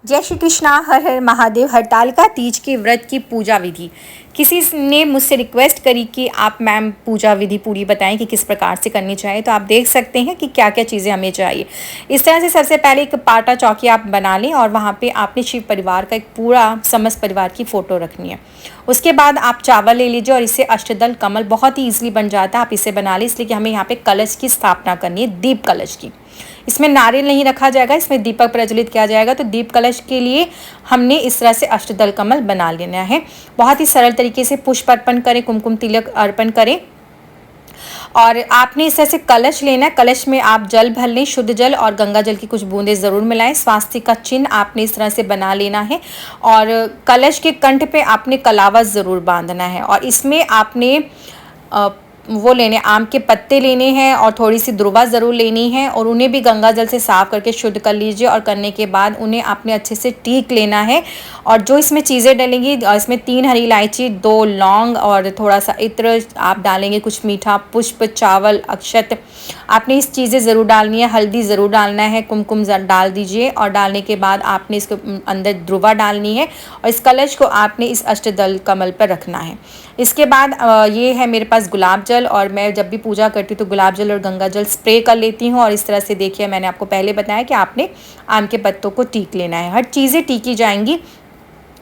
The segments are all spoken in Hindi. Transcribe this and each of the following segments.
जय श्री कृष्णा। हर हर महादेव। हरतालिका तीज के व्रत की पूजा विधि। किसी ने मुझसे रिक्वेस्ट करी कि आप मैम पूजा विधि पूरी बताएं कि किस प्रकार से करनी चाहिए। तो आप देख सकते हैं कि क्या क्या चीज़ें हमें चाहिए। इस तरह से सबसे पहले एक पाटा चौकी आप बना लें और वहाँ पे आपने शिव परिवार का एक पूरा समस्त परिवार की फ़ोटो रखनी है। उसके बाद आप चावल ले लीजिए और इससे अष्टदल कमल बहुत ही ईजिली बन जाता है। आप इसे बना लें, इसलिए कि हमें यहाँ पे कलश की स्थापना करनी है, दीप कलश की। इसमें नारियल नहीं रखा जाएगा, इसमें दीपक प्रज्वलित किया जाएगा। तो दीप कलश के लिए हमने इस तरह से अष्टदल कमल बना लेना है। बहुत ही सरल तरीके से पुष्प अर्पण करें, कुमकुम तिलक अर्पण करें और आपने इस तरह से कलश लेना है। कलश में आप जल भर लें, शुद्ध जल और गंगा जल की कुछ बूंदें ज़रूर मिलाएं। स्वास्तिक का चिन्ह आपने इस तरह से बना लेना है और कलश के कंठ पे आपने कलावा ज़रूर बांधना है और इसमें आपने वो लेने आम के पत्ते लेने हैं और थोड़ी सी दुर्वा ज़रूर लेनी है और उन्हें भी गंगा जल से साफ़ करके शुद्ध कर लीजिए। और करने के बाद उन्हें आपने अच्छे से टीक लेना है और जो इसमें चीज़ें डलेंगी, इसमें 3 हरी इलायची, 2 लौंग और थोड़ा सा इत्र आप डालेंगे, कुछ मीठा, पुष्प, चावल, अक्षत, आपने इस चीज़ें ज़रूर डालनी है। हल्दी ज़रूर डालना है, कुमकुम डाल दीजिए और डालने के बाद आपने इसके अंदर दुर्वा डालनी है और इस कलश को आपने इस अष्टदल कमल पर रखना है। इसके बाद ये है मेरे पास गुलाब जल और मैं जब भी पूजा करती हूँ तो गुलाब जल और गंगा जल स्प्रे कर लेती हूँ। और इस तरह से देखिए, मैंने आपको पहले बताया कि आपने आम के पत्तों को टीक लेना है। हर चीज़ें टीकी जाएंगी।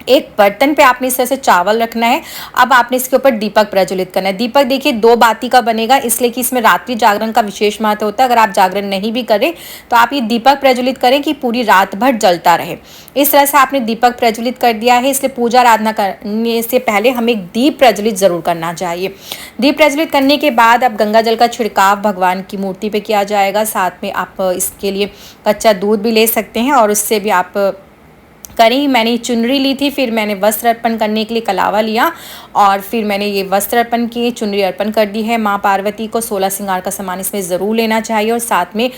एक बर्तन पे आपने इस तरह से चावल रखना है। अब आपने इसके ऊपर दीपक प्रज्वलित करना है। दीपक देखिए 2 बाती का बनेगा, इसलिए कि इसमें रात्रि जागरण का विशेष महत्व होता है। अगर आप जागरण नहीं भी करें तो आप ये दीपक प्रज्वलित करें कि पूरी रात भर जलता रहे। इस तरह से आपने दीपक प्रज्वलित कर दिया है। इसलिए पूजा आराधना करने से पहले हमें एक दीप प्रज्वलित जरूर करना चाहिए। दीप प्रज्वलित करने के बाद अब गंगा जल का छिड़काव भगवान की मूर्ति पे किया जाएगा। साथ में आप इसके लिए कच्चा दूध भी ले सकते हैं और उससे भी आप करी। मैंने चुनरी ली थी, फिर मैंने वस्त्र अर्पण करने के लिए कलावा लिया और फिर मैंने ये वस्त्र अर्पण किए, चुनरी अर्पण कर दी है। माँ पार्वती को 16 श्रृंगार का सामान इसमें ज़रूर लेना चाहिए और साथ में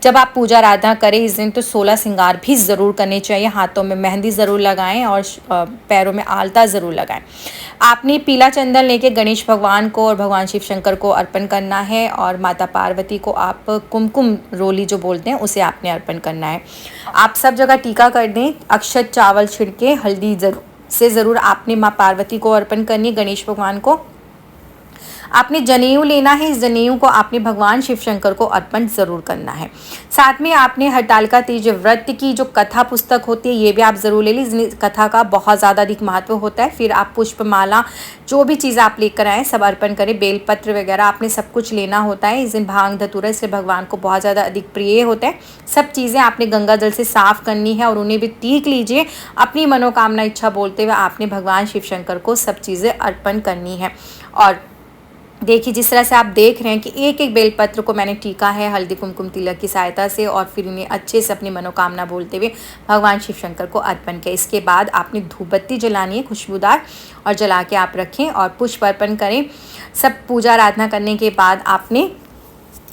जब आप पूजा आराधना करें इस दिन तो 16 श्रृंगार भी ज़रूर करने चाहिए। हाथों में मेहंदी ज़रूर लगाएं और पैरों में आलता ज़रूर लगाएं। आपने पीला चंदन लेके गणेश भगवान को और भगवान शिव शंकर को अर्पण करना है और माता पार्वती को आप कुमकुम रोली जो बोलते हैं उसे आपने अर्पण करना है। आप सब जगह टीका कर दें। अक्षत चावल छिड़के हल्दी ज़रूर आपने माँ पार्वती को अर्पण करनी है। गणेश भगवान को आपने जनेऊ लेना है। इस जनेऊ को आपने भगवान शिव शंकर को अर्पण ज़रूर करना है। साथ में आपने हरतालिका तीज व्रत की जो कथा पुस्तक होती है ये भी आप ज़रूर ले लीजिए। इस कथा का बहुत ज़्यादा अधिक महत्व होता है। फिर आप पुष्पमाला जो भी चीज़ आप लेकर आएँ सब अर्पण करें। बेलपत्र वगैरह आपने सब कुछ लेना होता है। इस दिन भांग धतूरा इसलिए भगवान को बहुत ज़्यादा अधिक प्रिय होता है। सब चीज़ें आपने गंगा जल से साफ़ करनी है और उन्हें भी टीक लीजिए। अपनी मनोकामना इच्छा बोलते हुए आपने भगवान शिव शंकर को सब चीज़ें अर्पण करनी है। और देखिए जिस तरह से आप देख रहे हैं कि एक एक बेलपत्र को मैंने टीका है हल्दी कुमकुम तिलक की सहायता से और फिर उन्हें अच्छे से अपनी मनोकामना बोलते हुए भगवान शिव शंकर को अर्पण किया। इसके बाद आपने धूप बत्ती जलानी है खुशबूदार और जला के आप रखें और पुष्प अर्पण करें। सब पूजा आराधना करने के बाद आपने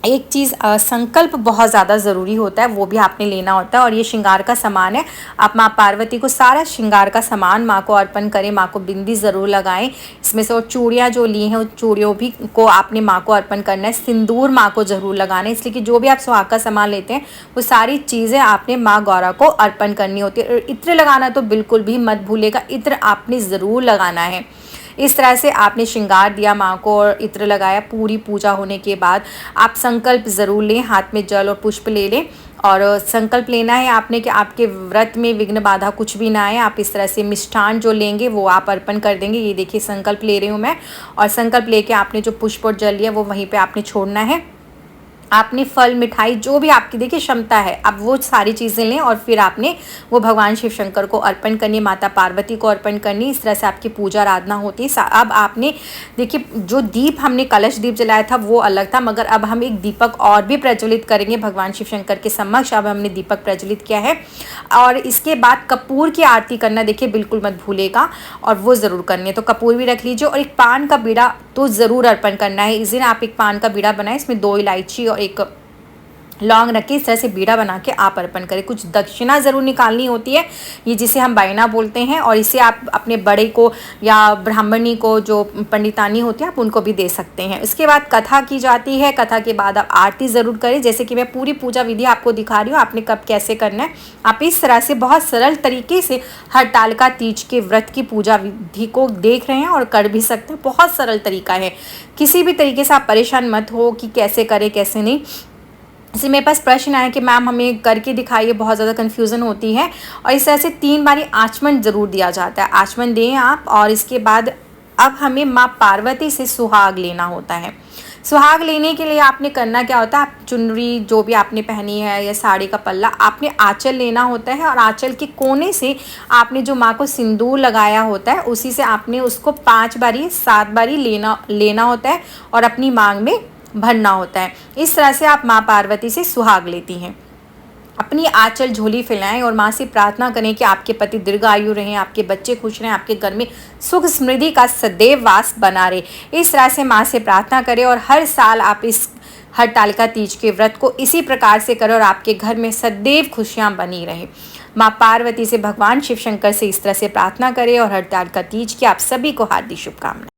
एक चीज़ संकल्प बहुत ज़्यादा ज़रूरी होता है, वो भी आपने लेना होता है और ये श्रृंगार का सामान है। आप माँ पार्वती को सारा श्रृंगार का सामान माँ को अर्पण करें। माँ को बिंदी ज़रूर लगाएं। इसमें से और चूड़ियाँ जो ली हैं उन चूड़ियों भी को आपने माँ को अर्पण करना है। सिंदूर माँ को ज़रूर लगाना है, इसलिए कि जो भी आप सुहाग का सामान लेते हैं वो सारी चीज़ें आपने माँ गौरा को अर्पण करनी होती है। और इत्र लगाना तो बिल्कुल भी मत भूलेगा, इत्र आपने ज़रूर लगाना है। इस तरह से आपने श्रृंगार दिया माँ को और इत्र लगाया। पूरी पूजा होने के बाद आप संकल्प ज़रूर लें, हाथ में जल और पुष्प ले लें और संकल्प लेना है आपने कि आपके व्रत में विघ्न बाधा कुछ भी ना आए। आप इस तरह से मिष्ठान जो लेंगे वो आप अर्पण कर देंगे। ये देखिए संकल्प ले रही हूँ मैं और संकल्प लेके आपने जो पुष्प और जल लिया वो वहीं पर आपने छोड़ना है। आपने फल मिठाई जो भी आपकी देखिए क्षमता है अब वो सारी चीज़ें लें और फिर आपने वो भगवान शिव शंकर को अर्पण करनी, माता पार्वती को अर्पण करनी। इस तरह से आपकी पूजा आराधना होती है। अब आपने देखिए जो दीप हमने कलश दीप जलाया था वो अलग था, मगर अब हम एक दीपक और भी प्रज्वलित करेंगे भगवान शिव शंकर के समक्ष। अब हमने दीपक प्रज्वलित किया है और इसके बाद कपूर की आरती करना देखिए बिल्कुल मत भूलेगा और वो ज़रूर करनी है। तो कपूर भी रख लीजिए और एक पान का बीड़ा तो ज़रूर अर्पण करना है। इस दिन आप एक पान का बीड़ा बनाएं, इसमें 2 इलायची और एक लौंग रख के इस तरह से बीड़ा बना के आप अर्पण करें। कुछ दक्षिणा ज़रूर निकालनी होती है, ये जिसे हम बायना बोलते हैं, और इसे आप अपने बड़े को या ब्राह्मणी को, जो पंडितानी होती है, आप उनको भी दे सकते हैं। इसके बाद कथा की जाती है। कथा के बाद आप आरती ज़रूर करें। जैसे कि मैं पूरी पूजा विधि आपको दिखा रही हूँ, आपने कब कैसे करना है। आप इस तरह से बहुत सरल तरीके से हरतालिका तीज के व्रत की पूजा विधि को देख रहे हैं और कर भी सकते हैं। बहुत सरल तरीका है, किसी भी तरीके से आप परेशान मत हो कि कैसे करें कैसे नहीं। इसी मेरे पास प्रश्न आया कि मैम हमें करके दिखाइए, बहुत ज़्यादा कन्फ्यूज़न होती है। और इस तरह से 3 बारी आचमन ज़रूर दिया जाता है। आचमन दें आप, और इसके बाद अब हमें माँ पार्वती से सुहाग लेना होता है। सुहाग लेने के लिए आपने करना क्या होता है, आप चुनरी जो भी आपने पहनी है या साड़ी का पल्ला, आपने आंचल लेना होता है, और आंचल के कोने से आपने जो माँ को सिंदूर लगाया होता है, उसी से आपने उसको 5 बारी 7 बारी लेना होता है और अपनी मांग में भरना होता है। इस तरह से आप माँ पार्वती से सुहाग लेती हैं। अपनी आंचल झोली फैलाएं और माँ से प्रार्थना करें कि आपके पति दीर्घायु रहें, आपके बच्चे खुश रहें, आपके घर में सुख समृद्धि का सदैव वास बना रहे। इस तरह से माँ से प्रार्थना करें और हर साल आप इस हरतालिका तीज के व्रत को इसी प्रकार से करें और आपके घर में सदैव खुशियाँ बनी रहे। माँ पार्वती से, भगवान शिव शंकर से इस तरह से प्रार्थना करें और हरतालिका तीज की आप सभी को हार्दिक शुभकामनाएं।